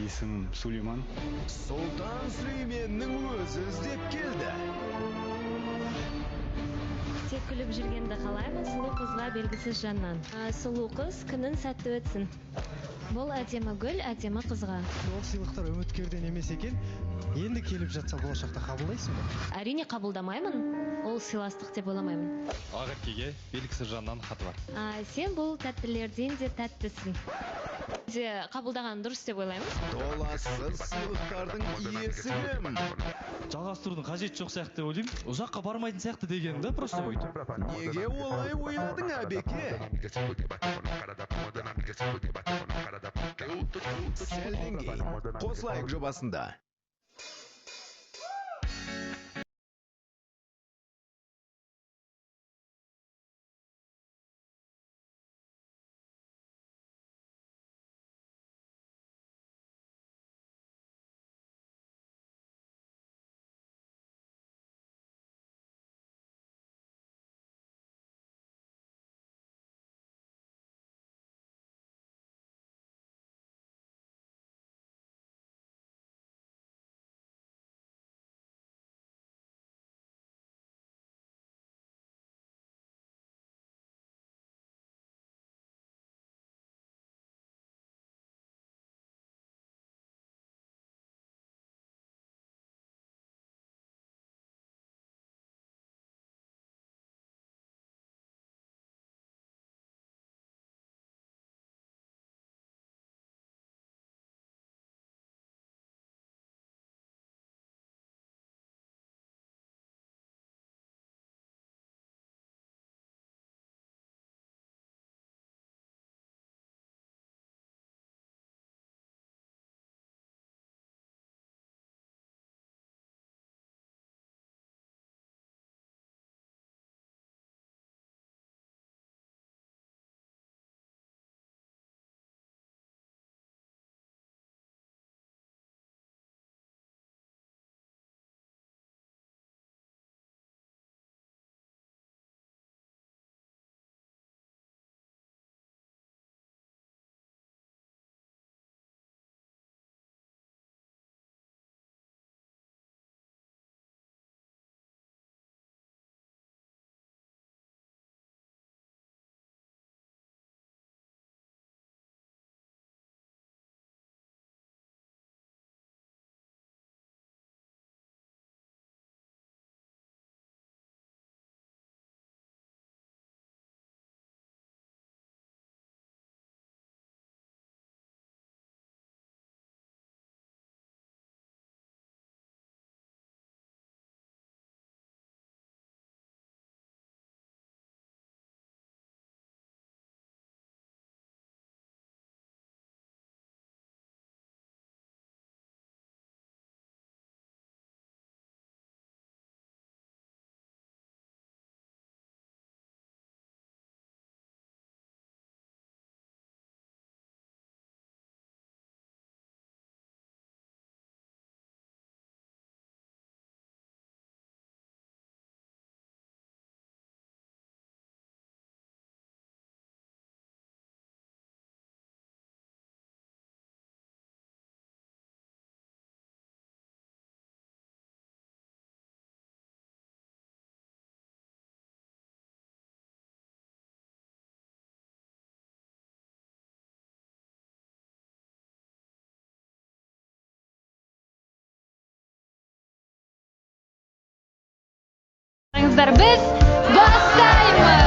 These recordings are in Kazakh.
Есімім Сулейман. Сұлтан Сүлейменнің өзі іздеп келді. Тек күліп жүргенді қалаймын, сұлу қызға белгісіз жаннан. Сұлу қыз күнін сәтті өтсін. Бұл әдемі гүл әдемі қызға. Ол сыйлықтар үміткерден емес екен. Енді келіп жатса болашақта қабылдайсың ба? Әрине қабылдамаймын. Ол сыйластық деп ойламаймын. Ағеркеге белгісіз жаннан хаты бар. Сен бұл тәттілерден де тәттісің. Қабылдаған дұрыс деп ойлаймын. Толассыз сыйлықтардың иесі кім? Жалғастырудың қажеті жоқ сияқты деп ойлаймын. Ұзаққа бармайтын сияқты деген да просто қойды. Неге олай ойладың, Әбеке? Сәлден кейін қосылайық жобасында. Biz başlayalım.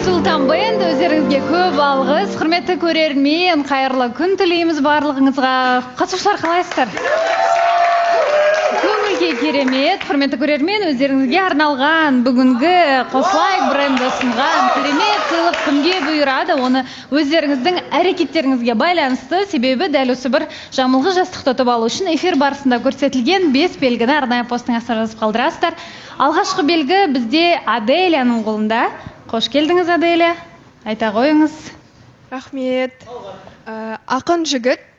Sultan Band, өздеріңізге көп алғыс. Құрметті көрермен, қайырлы күн тілейміз барлығыңызға. Қатысушылар қалайсыздар? Көңіл Мінекей керемет, құрметті көрермен, өздеріңізге арналған бүгінгі Қосылайық бренді ұсынған керемет сыйлық кімге бұйырады, оны өздеріңіздің әрекеттеріңізге байланысты, себебі дәл осы бір жамылғы жастықты ұтып алу үшін эфир барысында көрсетілген 5 белгіні арнайы посттың астына жазып қалдырасыздар. Алғашқы белгі бізде Аделяның қолында. Қош келдіңіз, Аделя. Айта қойыңыз. Рахмет. Ақын жігіт.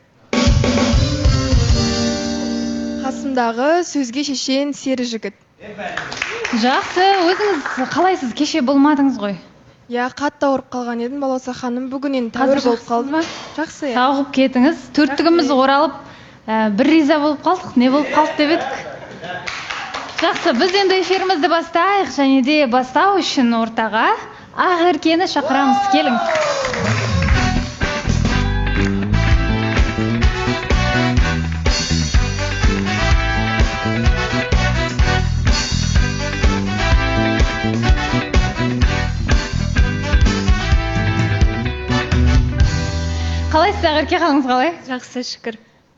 Қасымдағы сөзге шешен сері жігіт. Жақсы, өзіңіз қалайсыз? Кеше болмадыңыз ғой? Я, қатты ауырып қалған едім, балауса ханым, бүгін енді тәуір болып қалды ма? Жақсы, я. Сауығып кетіңіз. Төрттігіміз оралып, бір риза болып қалдық, не болып қалды деп едік. Жақсы, біз енді эфирімізді бастайық, және де бастау үшін ортаға Ақеркені шақырамыз, келің. Қалайсыз, Ақерке, қалыңыз қалай? Жақсы, шүкір.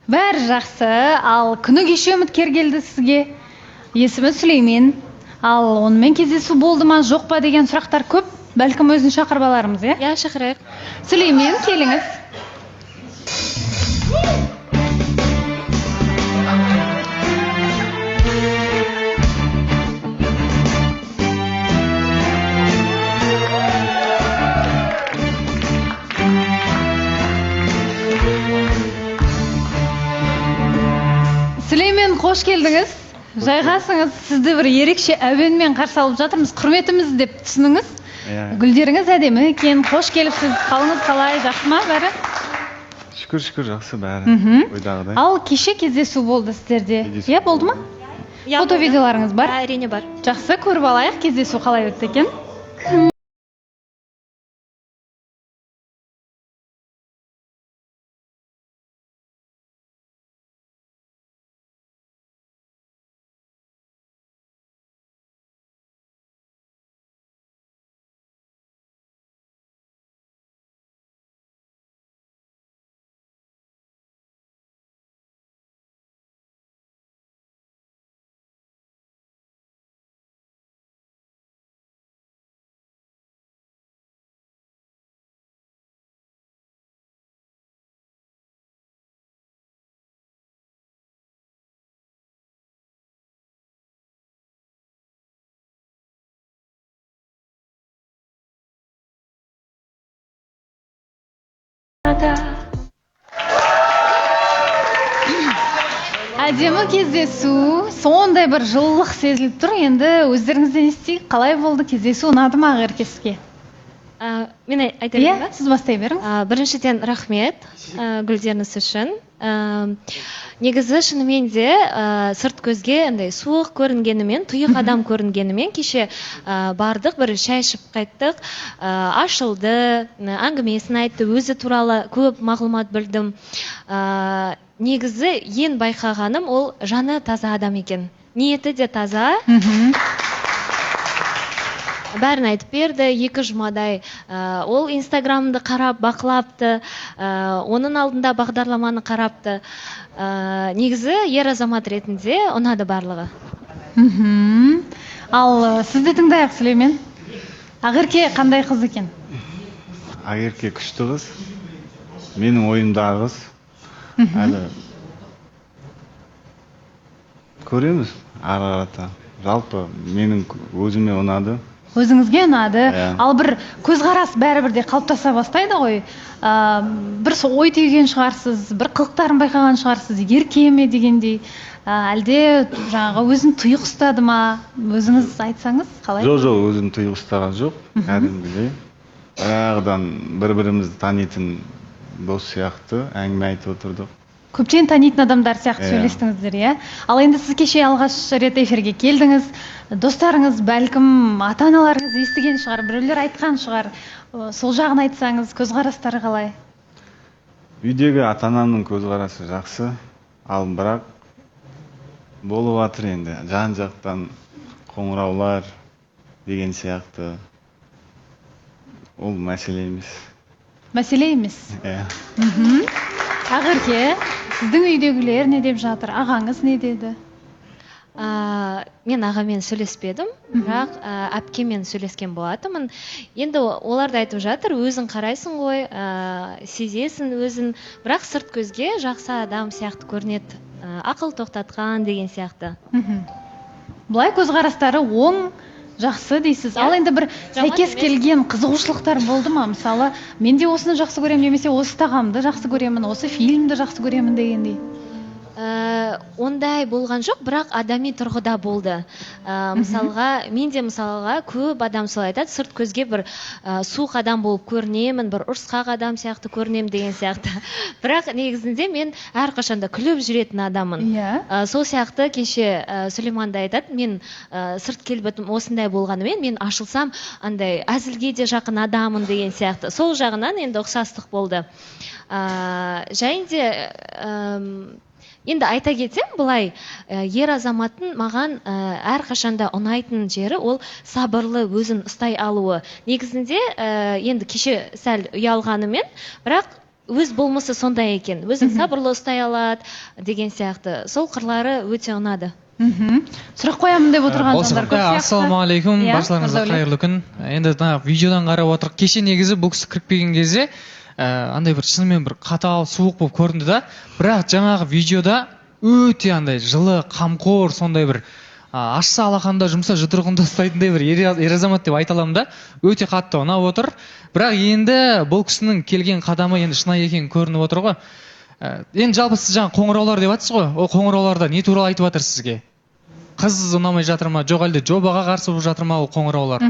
Бәрі жақсы. Ал күні кеше үміткер келді сізге. Есімі Сүлеймен. Ал онымен кездесу болды ма, жоқ па деген сұрақтар көп. Бәлкім өзін шақырып алармыз, е? Я, шақырайық. Сүлеймен, келіңіз. Сүлеймен, қош келдіңіз. Жайғасыңыз, сізді бір ерекше әуенмен қарсы алып жатырмыз. Құрметіміз деп түсініңіз. Гүлдеріңіз әдемі екен. Қош келіпсіз. Қалыңыз қалай, жақсы ма бәрі? Шүкір, жақсы бәрі. Ойдағыдай. Ал кеше кездесу болды сіздерде. Иә, болды ма? Фото-видеоларыңыз бар? Әрине бар. Жақсы, көріп алайық, кездесу қалай өтті екен? Әдемі кездесу, сондай бір жылылық сезіліп тұр. Енді өздеріңізден естейік, қалай болды кездесу, ұнады ма Ақеркеге? Мен айтайын ба? Сіз бастай беріңіз. Біріншіден рахмет гүлдеріңіз үшін. Негізі шынымен де сырт көзге андай суық көрінгенімен, тұйық адам көрінгенімен кеше бардық, бір шай ішіп қайттық, ашылды, әңгімесін айтты, өзі туралы көп мағлұмат білдім. Негізі ең байқағаным ол жаны таза адам екен. Ниеті де таза. Бәрін айтып берді, 2 жұмадай. Ол инстаграмды қарап, бақылапты, оның алдында бағдарламаны қарапты. Негізі ер азамат ретінде ұнады барлығы. Ал сізді тыңдайық, Сүлеймен. Ақерке қандай қыз екен? Ақерке күшті қыз. Менің ойымдағы қыз. Әлі көреміз ары-қарата. Жалпы менің өзіме ұнады. Өзіңізге ұнады. Ал бір көзқарас бәрібірде қалыптаса бастайды ғой. Бір ой түйген шығарсыз, бір қылықтарын байқаған шығарсыз, ерке ме дегендей. Әлде жаңағы өзін тұйық ұстады ма? Өзіңіз айтсаңыз қалай? Жоқ, өзін тұйық ұстаған жоқ. Кәдімгідей. Баяғыдан бір-бірімізді танитын дос сияқты әңгіме айтып отырдық. Көптен танитын адамдар сияқты сөйлестіңіздер, иә? Ал енді сіз кеше алғаш рет эфирге келдіңіз. Достарыңыз, бәлкім ата-аналарыңыз естіген шығар, біреулер айтқан шығар. Сол жағын айтсаңыз, көзқарастары қалай? Үйдегі ата-анамның көзқарасы жақсы, ал бірақ болып жатыр енді. Жан-жақтан қоңыраулар деген сияқты. Ол мәселе емес. Мәселе емес? Ақерке, сіздің үйдегілер не деп жатыр? Ағаңыз не деді? Мен ағамен сөйлеспедім, бірақ әпкемен сөйлескен болатынмын. Енді олар да айтып жатыр, өзің қарайсың ғой, сезесің өзін, бірақ сырт көзге жақсы адам сияқты көрінеді, ақыл тоқтатқан деген сияқты. Былай көзқарастары оң, жақсы дейсіз. Ал енді бір сәйкес келген қызығушылықтар болды ма? Мысалы, мен де осыны жақсы көремін, немесе осы тағамды жақсы көремін, осы фильмді жақсы көремін дегендей. Ондай болған жоқ, бірақ адами тұрғыда болды. Мысалға, мен де мысалға көп адам солай айтады, сырт көзге бір суық адам болып көрінемін, бір ұрысқақ адам сияқты көрінемін деген сияқты. Бірақ негізінде мен әрқашанда күліп жүретін адаммын. Сол сияқты кеше Сүлейман да айтады, мен сырт келбетім осындай болғанымен, мен ашылсам, андай әзілге де жақын адаммын деген сияқты. Сол жағынан енді ұқсастық болды. Және де енді айта кетсем, былай ер азаматтың маған әрқашанда ұнайтын жері ол сабырлы, өзін ұстай алуы. Негізінде енді кеше сәл ұялғанымен, бірақ өз болмысы сондай екен. Өзін сабырлы ұстай алады деген сияқты. Сол қырлары өте ұнады. Сұрақ қоямын деп отырған жандар көп сияқты. Ассалаумағалейкум, баршаларыңызға қайырлы күн. Енді видеодан қарап отырып, кеше негізі бұл кісі кіріп кезде андай бір шынымен бір қатал, суық болып көрінді да, бірақ жаңағы видеода өте андай жылы, қамқор, сондай бір ашса алақанда, жұмса жұдырығында ұстайтындай бір ер азамат деп айта аламын да, өте қатты ұнап отыр. Бірақ енді бұл кісінің келген қадамы енді шынайы екені көрініп отыр ғой. Енді жалпы сіз жаңа қоңыраулар деп жатсыз ғой, ол қоңырауларда не туралы айтып жатыр сізге? Қыз ұнамай жатыр ма, жоқ әлде жобаға қарсы болып жатыр ма ол қоңыраулар?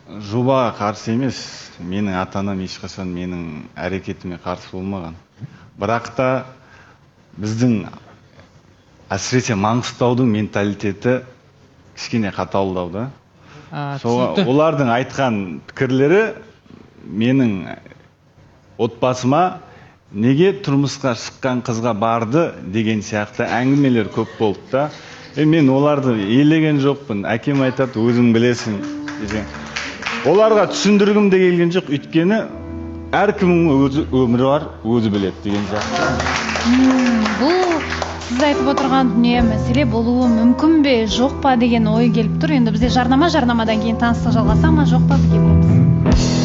Жобаға қарсы емес, менің ата-анам ешқашан менің әрекетіме қарсы болмаған. Бірақ та біздің әсіресе Маңғыстаудың менталитеті кішкене қаталдау да. Олардың айтқан пікірлері менің отбасыма неге тұрмысқа шыққан қызға барды деген сияқты әңгімелер көп болды да. Мен оларды елеген жоқпын, әкем айтады, өзің білесің деген. Оларға түсіндіргім де келген жоқ, өйткені әркімнің өзі өмірі бар, өзі біледі деген сияқты. Бұл сіз айтып отырған дүние мәселе болуы мүмкін бе, жоқ па деген ой келіп тұр. Енді бізде жарнамадан кейін таныстық жалғаса ма, жоқ па, бізге көреміз.